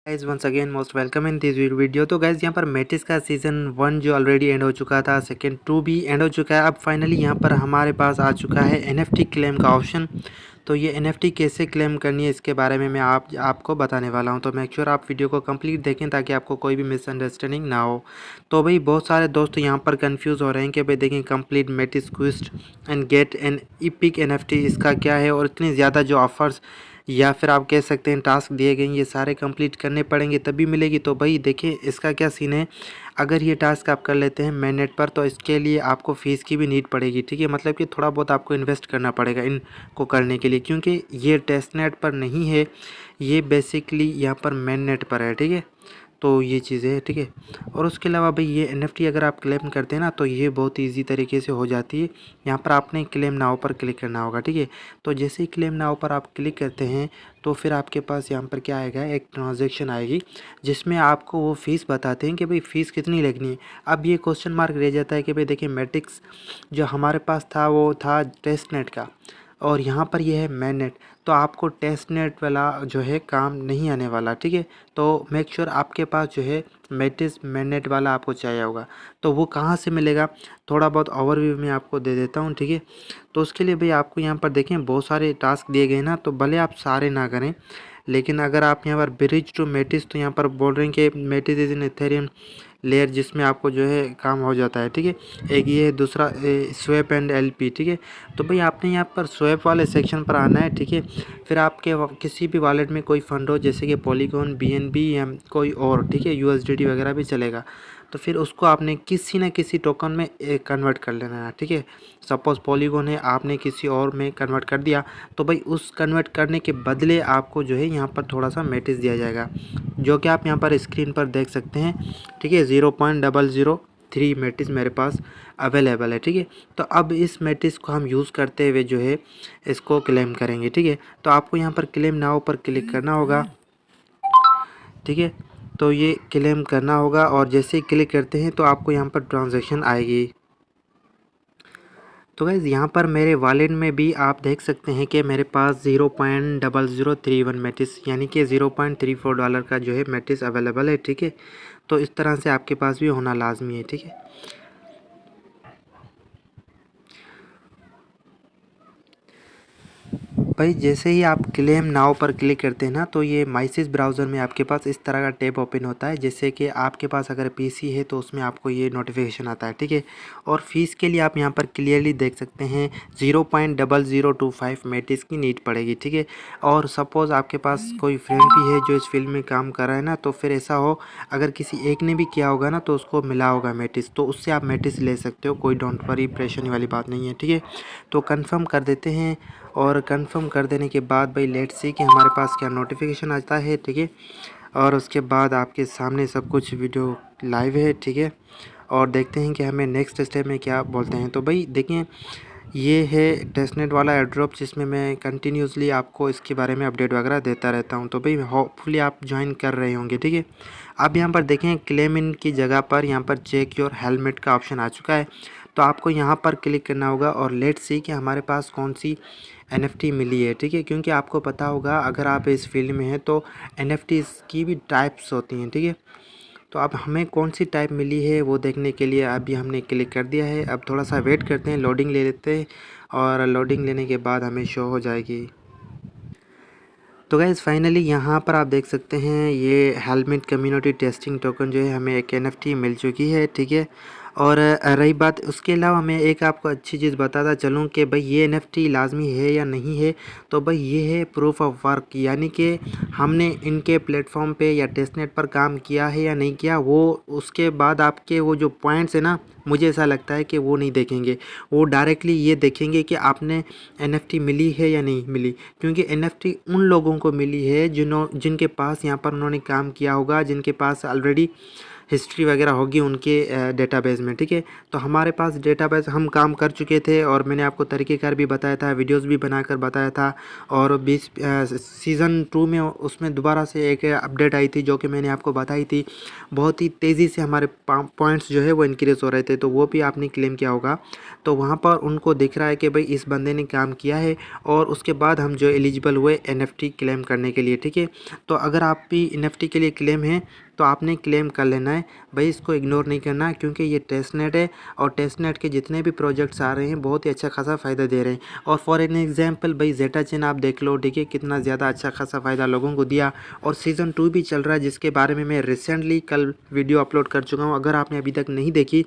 Guys once again most welcome in this video. तो guys यहाँ पर मेटिस का सीज़न 1 जो ऑलरेडी एंड हो चुका था, सेकंड 2 भी एंड हो चुका है। अब फाइनली यहाँ पर हमारे पास आ चुका है एनएफटी क्लेम का ऑप्शन। तो ये एनएफटी कैसे क्लेम करनी है इसके बारे में मैं आपको बताने वाला हूँ। तो मेक श्योर आप वीडियो को कंप्लीट देखें ताकि आपको कोई भी मिसअंडरस्टैंडिंग ना हो। तो भाई बहुत सारे दोस्त यहाँ पर कंफ्यूज हो रहे हैं कि भाई देखें complete Metis quest and get an epic NFT इसका क्या है, और इतनी ज़्यादा जो ऑफर्स या फिर आप कह सकते हैं टास्क दिए गए ये सारे कंप्लीट करने पड़ेंगे तभी मिलेगी। तो भाई देखिए इसका क्या सीन है। अगर ये टास्क आप कर लेते हैं मेन नेट पर तो इसके लिए आपको फ़ीस की भी नीड पड़ेगी, ठीक है। मतलब कि थोड़ा बहुत आपको इन्वेस्ट करना पड़ेगा इनको करने के लिए, क्योंकि ये टेस्ट नेट पर नहीं है, ये बेसिकली यहाँ पर मेन नेट पर है, ठीक है। तो ये चीज़ें है, ठीक है। और उसके अलावा भाई ये एनएफटी अगर आप क्लेम करते हैं ना तो ये बहुत ईजी तरीके से हो जाती है। यहाँ पर आपने क्लेम नाउ पर क्लिक करना होगा, ठीक है। तो जैसे ही क्लेम नाउ पर आप क्लिक करते हैं तो फिर आपके पास यहाँ पर क्या आएगा, एक ट्रांजैक्शन आएगी जिसमें आपको वो फ़ीस बताते हैं कि भाई फ़ीस कितनी लगनी है। अब ये क्वेश्चन मार्क रह जाता है कि भाई देखिए मैट्रिक्स जो हमारे पास था वो था टेस्ट नेट का, और यहाँ पर ये है मेन नेट। तो आपको टेस्ट नेट वाला जो है काम नहीं आने वाला, ठीक है। तो मेक श्योर आपके पास जो है मेटिस मेन नेट वाला आपको चाहिए होगा। तो वो कहाँ से मिलेगा, थोड़ा बहुत ओवरव्यू में आपको दे देता हूँ, ठीक है। तो उसके लिए भाई आपको यहाँ पर देखें बहुत सारे टास्क दिए गए ना, तो भले आप सारे ना करें, लेकिन अगर आप यहाँ पर ब्रिज टू मेटिस तो यहाँ पर बोल रहे हैं कि मेटिस इज इन एथेरियम लेयर जिसमें आपको जो है काम हो जाता है, ठीक है। एक ये है, दूसरा स्वैप एंड एलपी, ठीक है। तो भाई आपने यहाँ पर स्वैप वाले सेक्शन पर आना है, ठीक है। फिर आपके किसी भी वॉलेट में कोई फंड हो जैसे कि पॉलीगॉन, बीएनबी या कोई और, ठीक है, यूएसडीटी वगैरह भी चलेगा। तो फिर उसको आपने किसी न किसी टोकन में कन्वर्ट कर लेना है, ठीक है। सपोज़ पॉलीगॉन है, आपने किसी और में कन्वर्ट कर दिया तो भाई उस कन्वर्ट करने के बदले आपको जो है यहाँ पर थोड़ा सा मेटिस दिया जाएगा, जो कि आप यहाँ पर स्क्रीन पर देख सकते हैं, ठीक है। 0.003 मेटिस मेरे पास अवेलेबल है, ठीक है। तो अब इस मेटिस को हम यूज़ करते हुए जो है इसको क्लेम करेंगे, ठीक है। तो आपको यहाँ पर क्लेम नाउ पर क्लिक करना होगा, ठीक है। तो ये क्लेम करना होगा और जैसे ही क्लिक करते हैं तो आपको यहाँ पर ट्रांजैक्शन आएगी। तो गाइज़ यहाँ पर मेरे वॉलेट में भी आप देख सकते हैं कि मेरे पास 0.0031 मेटिस यानी कि $0.34 का जो है मेटिस अवेलेबल है, ठीक है। तो इस तरह से आपके पास भी होना लाजमी है, ठीक है। भाई जैसे ही आप क्लेम नाउ पर क्लिक करते हैं ना तो ये माइसिस ब्राउज़र में आपके पास इस तरह का टैब ओपन होता है, जैसे कि आपके पास अगर पीसी है तो उसमें आपको ये नोटिफिकेशन आता है, ठीक है। और फीस के लिए आप यहाँ पर क्लियरली देख सकते हैं 0.0025 मेटिस की नीड पड़ेगी, ठीक है। और सपोज़ आपके पास कोई फ्रेंड भी है जो इस फील्ड में काम कर रहा है ना, तो फिर ऐसा हो अगर किसी एक ने भी किया होगा ना तो उसको मिला होगा मेटिस, तो उससे आप मेटिस ले सकते हो, कोई डोंट वरी परेशानी वाली बात नहीं है, ठीक है। तो कन्फर्म कर देते हैं और कंफर्म कर देने के बाद भाई लेट्स सी कि हमारे पास क्या नोटिफिकेशन आता है, ठीक है। और उसके बाद आपके सामने सब कुछ वीडियो लाइव है, ठीक है। और देखते हैं कि हमें नेक्स्ट स्टेप में क्या बोलते हैं। तो भाई देखें ये है टेस्टनेट वाला एयरड्रॉप जिसमें मैं कंटिन्यूसली आपको इसके बारे में अपडेट वगैरह देता रहता हूं। तो भाई होपफुली आप ज्वाइन कर रहे होंगे, ठीक है। अब यहाँ पर देखें क्लेम इन की जगह पर यहाँ पर चेक योर हेलमेट का ऑप्शन आ चुका है। तो आपको यहाँ पर क्लिक करना होगा और लेट्स सी कि हमारे पास कौन सी एनएफटी मिली है, ठीक है। क्योंकि आपको पता होगा अगर आप इस फील्ड में हैं तो एनएफटी की भी टाइप्स होती हैं, ठीक है। तो अब हमें कौन सी टाइप मिली है वो देखने के लिए अभी हमने क्लिक कर दिया है। अब थोड़ा सा वेट करते हैं, लोडिंग ले लेते हैं और लोडिंग लेने के बाद हमें शो हो जाएगी। तो गाइज़ फाइनली यहाँ पर आप देख सकते हैं ये हेलमेट कम्युनिटी टेस्टिंग टोकन जो है हमें एक एनएफटी मिल चुकी है, ठीक है। और रही बात उसके अलावा मैं एक आपको अच्छी चीज़ बताता चलूँ कि भाई ये एनएफटी लाजमी है या नहीं है। तो भाई ये है प्रूफ ऑफ वर्क, यानी कि हमने इनके प्लेटफॉर्म पे या टेस्टनेट पर काम किया है या नहीं किया, वो उसके बाद आपके वो जो पॉइंट्स है ना, मुझे ऐसा लगता है कि वो नहीं देखेंगे। वो डायरेक्टली ये देखेंगे कि आपने एनएफटी मिली है या नहीं मिली, क्योंकि एनएफटी उन लोगों को मिली है जिनके पास यहाँ पर उन्होंने काम किया होगा, जिनके पास ऑलरेडी हिस्ट्री वगैरह होगी उनके डेटाबेस में, ठीक है। तो हमारे पास डेटाबेस हम काम कर चुके थे और मैंने आपको तरीक़ेकार भी बताया था, वीडियोस भी बनाकर बताया था। और सीज़न 2 में उसमें दोबारा से एक अपडेट आई थी जो कि मैंने आपको बताई थी। बहुत ही तेज़ी से हमारे पॉइंट्स जो है वो इंक्रीज़ हो रहे थे, तो वो भी आपने क्लेम किया होगा। तो वहाँ पर उनको दिख रहा है कि भाई इस बंदे ने काम किया है, और उसके बाद हम जो एलिजिबल हुए NFT क्लेम करने के लिए, ठीक है। तो अगर आप भी NFT के लिए क्लेम हैं तो आपने क्लेम कर लेना है भाई, इसको इग्नोर नहीं करना, क्योंकि ये टेस्टनेट है और टेस्टनेट के जितने भी प्रोजेक्ट्स आ रहे हैं बहुत ही अच्छा खासा फ़ायदा दे रहे हैं। और फॉर एन एग्जांपल भाई जेटा चेन आप देख लो, ठीक है, कितना ज़्यादा अच्छा खासा फ़ायदा लोगों को दिया। और सीज़न 2 भी चल रहा है जिसके बारे में मैं रिसेंटली कल वीडियो अपलोड कर चुका हूँ। अगर आपने अभी तक नहीं देखी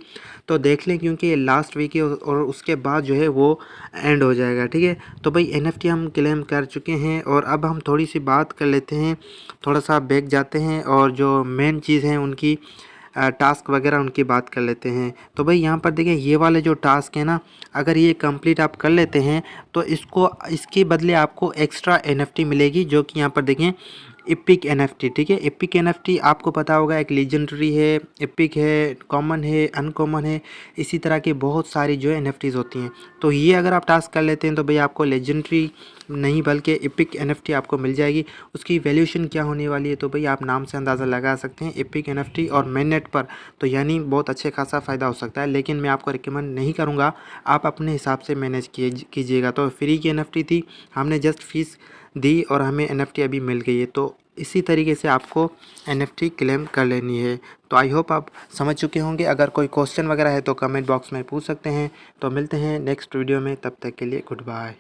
तो देख लें, क्योंकि ये लास्ट वीक है और उसके बाद जो है वो एंड हो जाएगा, ठीक है। तो भाई NFT हम क्लेम कर चुके हैं, और अब हम थोड़ी सी बात कर लेते हैं, थोड़ा सा बैक जाते हैं और जो मेन चीज़ है उनकी टास्क वगैरह उनकी बात कर लेते हैं। तो भाई यहाँ पर देखिए ये वाले जो टास्क है ना, अगर ये कंप्लीट आप कर लेते हैं तो इसके बदले आपको एक्स्ट्रा NFT मिलेगी, जो कि यहाँ पर देखें एपिक NFT, ठीक है। एपिक NFT आपको पता होगा एक लीजेंडरी है, एपिक है, कॉमन है, अनकॉमन है, इसी तरह की बहुत सारी जो है NFTs होती हैं। तो ये अगर आप टास्क कर लेते हैं तो भाई आपको लेजेंडरी नहीं बल्कि एपिक NFT आपको मिल जाएगी। उसकी वैल्यूएशन क्या होने वाली है तो भाई आप नाम से अंदाज़ा लगा सकते हैं, एपिक NFT और मेननेट पर तो यानी बहुत अच्छे खासा फ़ायदा हो सकता है। लेकिन मैं आपको रिकमेंड नहीं करूँगा, आप अपने हिसाब से मैनेज कीजिएगा। तो फ्री की NFT थी, हमने जस्ट फीस दी और हमें NFT अभी मिल गई है, तो इसी तरीके से आपको NFT क्लेम कर लेनी है। तो आई होप आप समझ चुके होंगे। अगर कोई क्वेश्चन वगैरह है तो कमेंट बॉक्स में पूछ सकते हैं। तो मिलते हैं नेक्स्ट वीडियो में, तब तक के लिए गुड बाय।